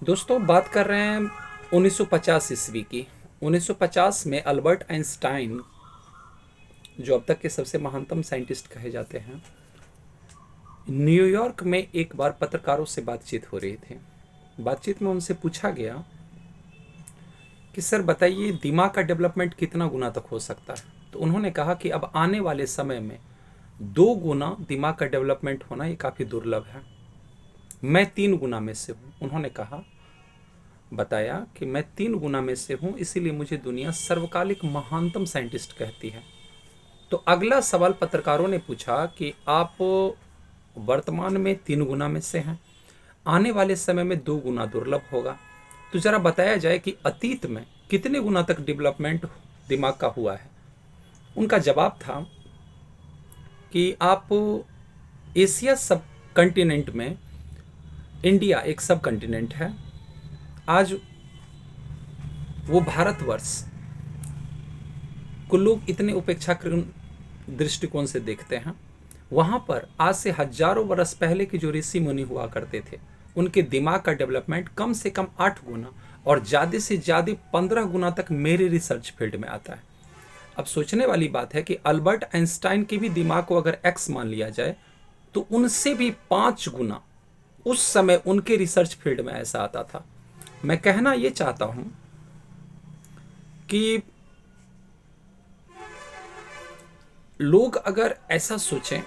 दोस्तों बात कर रहे हैं 1950 ईस्वी की। 1950 में अल्बर्ट आइंस्टाइन, जो अब तक के सबसे महानतम साइंटिस्ट कहे जाते हैं, न्यूयॉर्क में एक बार पत्रकारों से बातचीत हो रही थी। बातचीत में उनसे पूछा गया कि सर बताइए, दिमाग का डेवलपमेंट कितना गुना तक हो सकता है। तो उन्होंने कहा कि अब आने वाले समय में 2 गुना दिमाग का डेवलपमेंट होना ये काफ़ी दुर्लभ है। मैं 3 गुना में से हूँ। उन्होंने कहा, बताया कि मैं 3 गुना में से हूँ, इसीलिए मुझे दुनिया सर्वकालिक महानतम साइंटिस्ट कहती है। तो अगला सवाल पत्रकारों ने पूछा कि आप वर्तमान में 3 गुना में से हैं, आने वाले समय में 2 गुना दुर्लभ होगा, तो जरा बताया जाए कि अतीत में कितने गुना तक डेवलपमेंट दिमाग का हुआ है। उनका जवाब था कि आप एशिया सब कंटिनेंट में, इंडिया एक सब कंटिनेंट है, आज वो भारतवर्ष को लोग इतने उपेक्षा दृष्टिकोण से देखते हैं, वहाँ पर आज से हजारों वर्ष पहले के जो ऋषि मुनि हुआ करते थे, उनके दिमाग का डेवलपमेंट कम से कम 8 गुना और ज़्यादा से ज़्यादा 15 गुना तक मेरे रिसर्च फील्ड में आता है। अब सोचने वाली बात है कि अल्बर्ट आइंस्टाइन के भी दिमाग को अगर एक्स मान लिया जाए तो उनसे भी 5 गुना उस समय उनके रिसर्च फील्ड में ऐसा आता था। मैं कहना ये चाहता हूं कि लोग अगर ऐसा सोचें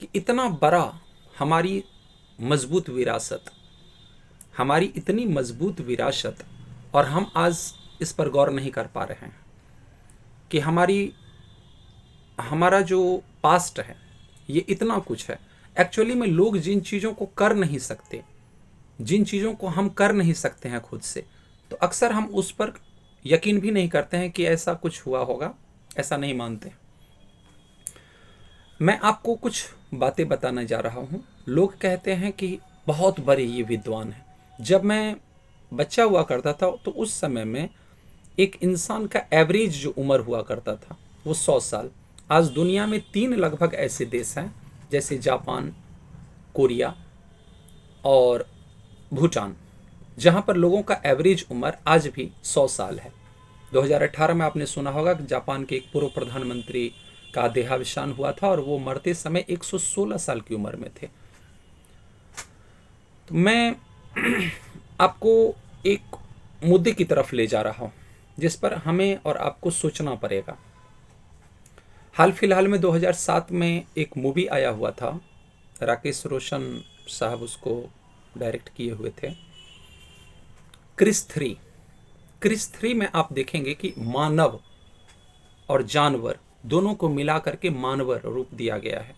कि इतना बड़ा हमारी मजबूत विरासत, हमारी इतनी मजबूत विरासत, और हम आज इस पर गौर नहीं कर पा रहे हैं कि हमारा जो पास्ट है ये इतना कुछ है। एक्चुअली में लोग जिन चीज़ों को कर नहीं सकते, जिन चीज़ों को हम कर नहीं सकते हैं खुद से, तो अक्सर हम उस पर यकीन भी नहीं करते हैं कि ऐसा कुछ हुआ होगा, ऐसा नहीं मानते। मैं आपको कुछ बातें बताने जा रहा हूँ। लोग कहते हैं कि बहुत बड़े ये विद्वान हैं। जब मैं बच्चा हुआ करता था तो उस समय में एक इंसान का एवरेज जो उम्र हुआ करता था वो 100 साल। आज दुनिया में 3 लगभग ऐसे देश हैं, जैसे जापान, कोरिया और भूटान, जहाँ पर लोगों का एवरेज उम्र आज भी 100 साल है। 2018 में आपने सुना होगा कि जापान के एक पूर्व प्रधानमंत्री का देहावसान हुआ था और वो मरते समय 116 साल की उम्र में थे। तो मैं आपको एक मुद्दे की तरफ ले जा रहा हूँ जिस पर हमें और आपको सोचना पड़ेगा। हाल फिलहाल में 2007 में एक मूवी आया हुआ था, राकेश रोशन साहब उसको डायरेक्ट किए हुए थे, क्रिस 3। क्रिस 3 में आप देखेंगे कि मानव और जानवर दोनों को मिला करके मानवर रूप दिया गया है।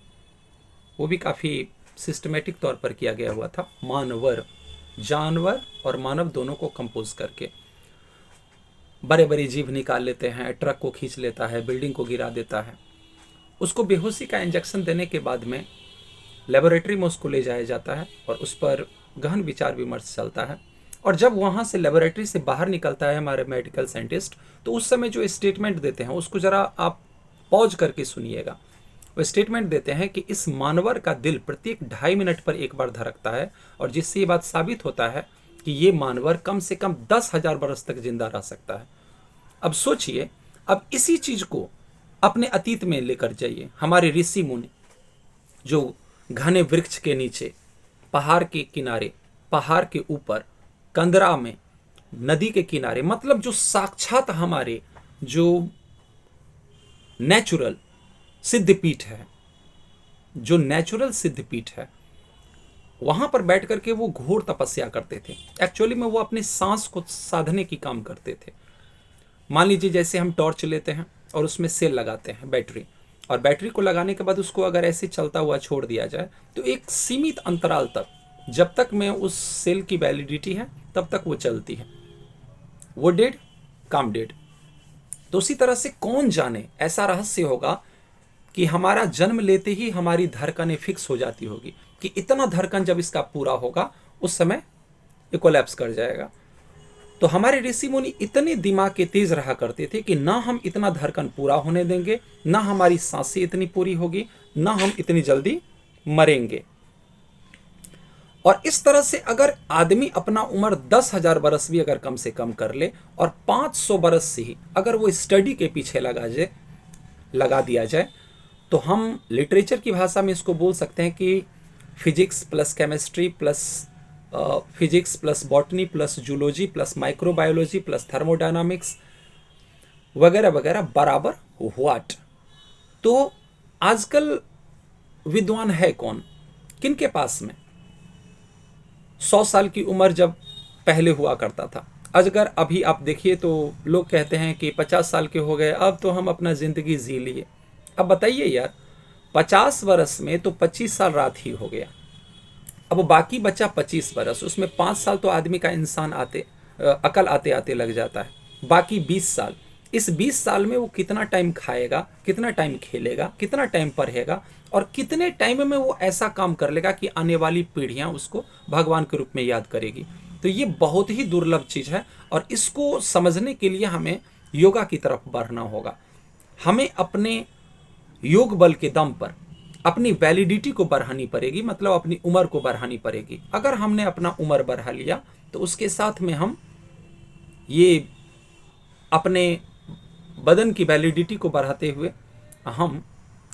वो भी काफ़ी सिस्टमेटिक तौर पर किया गया हुआ था। मानवर, जानवर और मानव दोनों को कंपोज करके बड़े बड़े जीभ निकाल लेते हैं, ट्रक को खींच लेता है, बिल्डिंग को गिरा देता है। उसको बेहोशी का इंजेक्शन देने के बाद में लेबोरेटरी में उसको ले जाया जाता है और उस पर गहन विचार विमर्श चलता है। और जब वहाँ से लेबोरेटरी से बाहर निकलता है हमारे मेडिकल साइंटिस्ट, तो उस समय जो स्टेटमेंट देते हैं उसको ज़रा आप पॉज करके सुनिएगा। वो स्टेटमेंट देते हैं कि इस मानवर का दिल प्रत्येक 2.5 मिनट पर एक बार धड़कता है, और जिससे ये बात साबित होता है कि ये मानवर कम से कम 10,000 बरस तक जिंदा रह सकता है। अब सोचिए, अब इसी चीज़ को अपने अतीत में लेकर जाइए। हमारे ऋषि मुनि जो घने वृक्ष के नीचे, पहाड़ के किनारे, पहाड़ के ऊपर, कंदरा में, नदी के किनारे, मतलब जो साक्षात हमारे जो नेचुरल सिद्धपीठ है, जो नेचुरल सिद्धपीठ है, वहां पर बैठ करके वो घोर तपस्या करते थे। एक्चुअली में वो अपने सांस को साधने की काम करते थे। मान लीजिए जैसे हम टॉर्च लेते हैं और उसमें सेल लगाते हैं, बैटरी, और बैटरी को लगाने के बाद उसको अगर ऐसे चलता हुआ छोड़ दिया जाए तो एक सीमित अंतराल तक, जब तक में उस सेल की वैलिडिटी है तब तक वो चलती है। वो डेड, काम डेड। तो उसी तरह से कौन जाने ऐसा रहस्य होगा कि हमारा जन्म लेते ही हमारी धड़कनें फिक्स हो जाती होगी कि इतना धड़कन जब इसका पूरा होगा उस समय ये कोलैप्स कर जाएगा। तो हमारे ऋषि मुनि इतने दिमाग के तेज रहा करते थे कि ना हम इतना धड़कन पूरा होने देंगे, ना हमारी सांसें इतनी पूरी होगी, ना हम इतनी जल्दी मरेंगे। और इस तरह से अगर आदमी अपना उम्र 10,000 बरस भी अगर कम से कम कर ले और 500 बरस से ही अगर वो स्टडी के पीछे लगा दिया जाए, तो हम लिटरेचर की भाषा में इसको बोल सकते हैं कि physics plus chemistry plus physics plus botany plus zoology plus microbiology plus thermodynamics वगैरह वगैरह बराबर व्हाट। तो आजकल विद्वान है कौन, किनके पास में 100 साल की उम्र जब पहले हुआ करता था, अगर अभी आप देखिए तो लोग कहते हैं कि 50 साल के हो गए, अब तो हम अपना ज़िंदगी जी लिए। अब बताइए यार, 50 वर्ष में तो 25 साल रात ही हो गया, अब बाकी बचा 25 वर्ष, उसमें 5 साल तो आदमी का इंसान अकल आते आते लग जाता है, बाकी 20 साल। इस 20 साल में वो कितना टाइम खाएगा, कितना टाइम खेलेगा, कितना टाइम पढ़ेगा और कितने टाइम में वो ऐसा काम कर लेगा कि आने वाली पीढ़ियां उसको भगवान के रूप में याद करेगी। तो ये बहुत ही दुर्लभ चीज़ है और इसको समझने के लिए हमें योगा की तरफ बढ़ना होगा। हमें अपने योग बल के दम पर अपनी वैलिडिटी को बढ़ानी पड़ेगी, मतलब अपनी उम्र को बढ़ानी पड़ेगी। अगर हमने अपना उम्र बढ़ा लिया तो उसके साथ में हम ये अपने बदन की वैलिडिटी को बढ़ाते हुए हम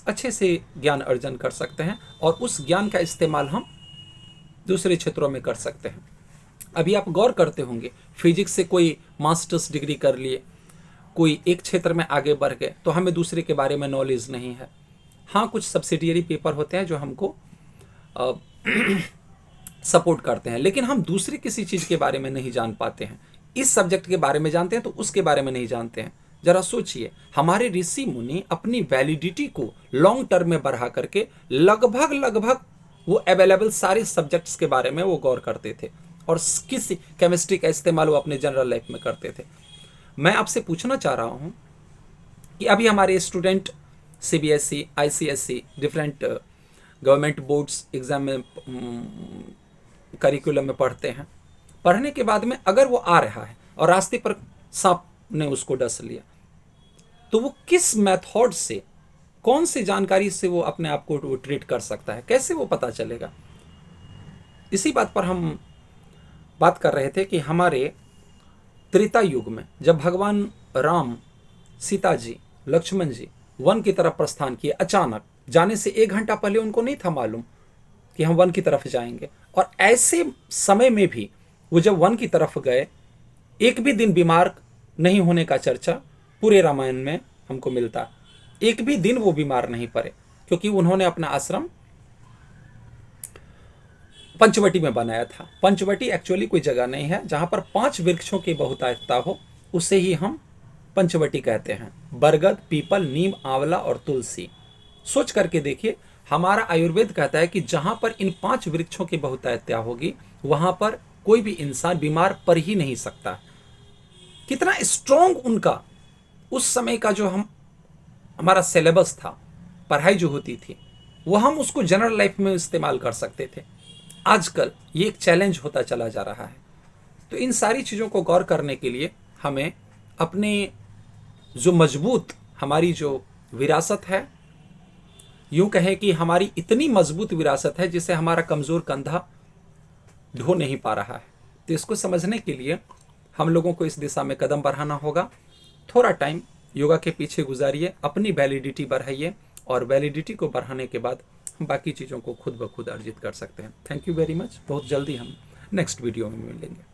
अच्छे से ज्ञान अर्जन कर सकते हैं और उस ज्ञान का इस्तेमाल हम दूसरे क्षेत्रों में कर सकते हैं। अभी आप गौर करते होंगे, फिजिक्स से कोई मास्टर्स डिग्री कर लिए, कोई एक क्षेत्र में आगे बढ़ गए तो हमें दूसरे के बारे में नॉलेज नहीं है। हाँ, कुछ सब्सिडियरी पेपर होते हैं जो हमको सपोर्ट करते हैं, लेकिन हम दूसरी किसी चीज़ के बारे में नहीं जान पाते हैं। इस सब्जेक्ट के बारे में जानते हैं तो उसके बारे में नहीं जानते हैं। जरा सोचिए, हमारे ऋषि मुनि अपनी वैलिडिटी को लॉन्ग टर्म में बढ़ा करके लगभग वो अवेलेबल सारे सब्जेक्ट्स के बारे में वो गौर करते थे और किसी केमिस्ट्री का इस्तेमाल वो अपने जनरल लाइफ में करते थे। मैं आपसे पूछना चाह रहा हूँ कि अभी हमारे student CBSE, ICSE, different government boards exam में करिकुलम में पढ़ते हैं, पढ़ने के बाद में अगर वो आ रहा है और रास्ते पर सांप ने उसको डस लिया, तो वो किस मेथड से, कौन सी जानकारी से वो अपने आप को वो ट्रीट कर सकता है, कैसे वो पता चलेगा? इसी बात पर हम बात कर रहे थे कि हमारे त्रेता युग में जब भगवान राम, सीता जी, लक्ष्मण जी वन की तरफ प्रस्थान किए, अचानक जाने से 1 घंटा पहले उनको नहीं था मालूम कि हम वन की तरफ जाएंगे, और ऐसे समय में भी वो जब वन की तरफ गए, एक भी दिन बीमार नहीं होने का चर्चा पूरे रामायण में हमको मिलता। एक भी दिन वो बीमार नहीं पड़े, क्योंकि उन्होंने अपना आश्रम पंचवटी में बनाया था। पंचवटी एक्चुअली कोई जगह नहीं है, जहां पर 5 वृक्षों की बहुतायतता हो उसे ही हम पंचवटी कहते हैं। बरगद, पीपल, नीम, आंवला और तुलसी। सोच करके देखिए, हमारा आयुर्वेद कहता है कि जहां पर इन 5 वृक्षों की बहुतायतता होगी वहां पर कोई भी इंसान बीमार पड़ ही नहीं सकता। कितना स्ट्रॉन्ग उनका उस समय का जो हमारा सिलेबस था, पढ़ाई जो होती थी, वो हम उसको जनरल लाइफ में इस्तेमाल कर सकते थे। आजकल ये एक चैलेंज होता चला जा रहा है। तो इन सारी चीज़ों को गौर करने के लिए हमें अपने जो मजबूत हमारी जो विरासत है, यूं कहें कि हमारी इतनी मजबूत विरासत है जिसे हमारा कमज़ोर कंधा ढो नहीं पा रहा है, तो इसको समझने के लिए हम लोगों को इस दिशा में कदम बढ़ाना होगा। थोड़ा टाइम योगा के पीछे गुजारिए, अपनी वैलिडिटी बढ़ाइए और वैलिडिटी को बढ़ाने के बाद हम बाकी चीज़ों को खुद ब खुद अर्जित कर सकते हैं। Thank you very much. बहुत जल्दी हम नेक्स्ट वीडियो में मिलेंगे।